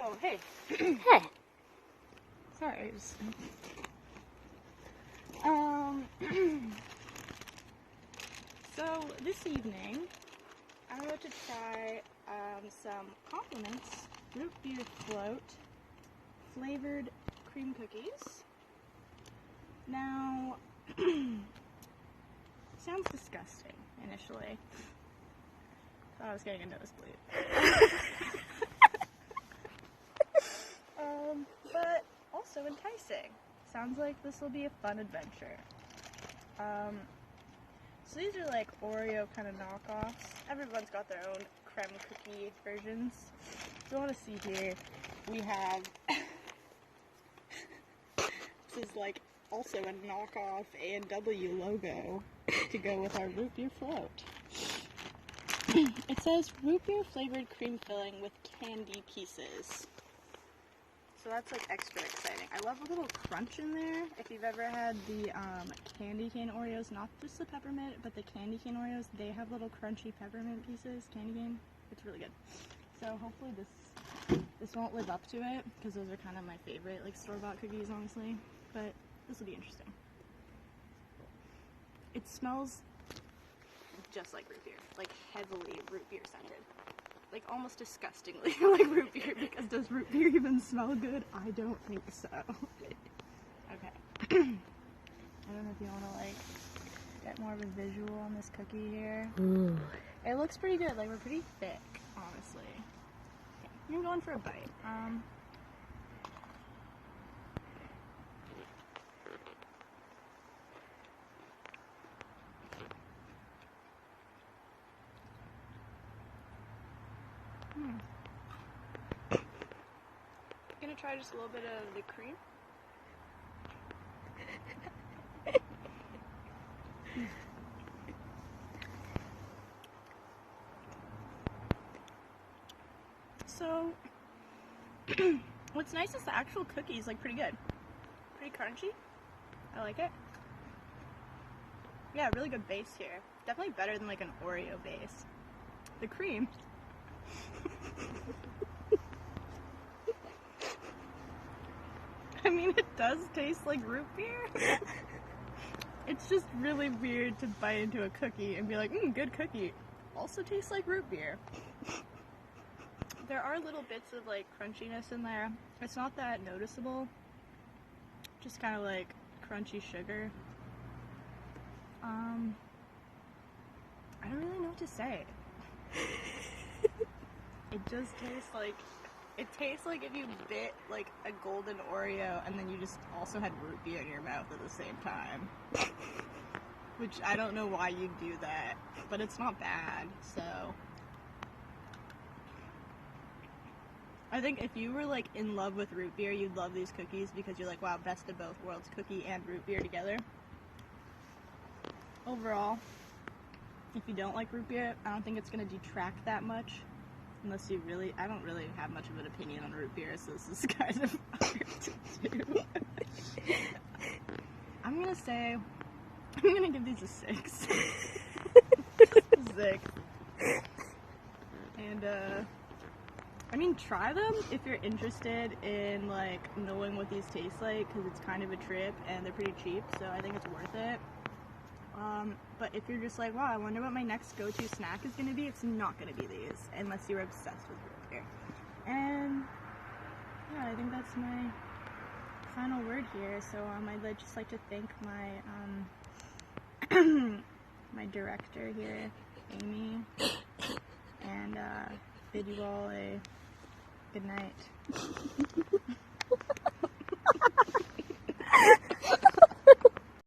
Oh, hey. Hey. Sorry. So this evening, I'm about to try some Compliments root beer float flavored cream cookies. Now, sounds disgusting initially. Thought I was getting a nosebleed. But also enticing. Sounds like this will be a fun adventure. So these are like Oreo kind of knockoffs. Everyone's got their own creme cookie versions. So I want to see here, we have, this is like also a knockoff A&W logo to go with our root beer float. It says root beer flavored cream filling with candy pieces. So that's like extra exciting. I love a little crunch in there. If you've ever had the candy cane Oreos, not just the peppermint, but the candy cane Oreos, they have little crunchy peppermint pieces, candy cane. It's really good. So hopefully this won't live up to it, because those are kind of my favorite like store-bought cookies, honestly. But this will be interesting. It smells just like root beer, like heavily root beer scented. Like almost disgustingly like root beer, because does root beer even smell good? I don't think so. Okay. I don't know if you want to like get more of a visual on this cookie here. Ooh. It looks pretty good, like we're pretty thick, honestly. Okay, I'm going for a bite. Gonna try just a little bit of the cream. So, what's nice is the actual cookie is like pretty good. Pretty crunchy. I like it. Yeah, really good base here. Definitely better than like an Oreo base. The cream. I mean, it does taste like root beer. It's just really weird to bite into a cookie and be like, good cookie. Also tastes like root beer. There are little bits of like crunchiness in there. It's not that noticeable. Just kind of like crunchy sugar. I don't really know what to say. It just tastes like, it tastes like if you bit like a golden Oreo and then you just also had root beer in your mouth at the same time. Which I don't know why you'd do that, but it's not bad, so. I think if you were like in love with root beer, you'd love these cookies because you're like, wow, best of both worlds, cookie and root beer together. Overall, if you don't like root beer, I don't think it's going to detract that much. Unless you really, I don't really have much of an opinion on root beer, so this is kind of hard to do. I'm going to say, I'm going to give these a 6. 6. And, I mean, try them if you're interested in, like, knowing what these taste like, because it's kind of a trip, and they're pretty cheap, so I think it's worth it. But if you're just like, wow, I wonder what my next go-to snack is going to be, it's not going to be these, unless you're obsessed with root beer. And, yeah, I think that's my final word here. So, I'd just like to thank my, my director here, Amy, and, bid you all a good night.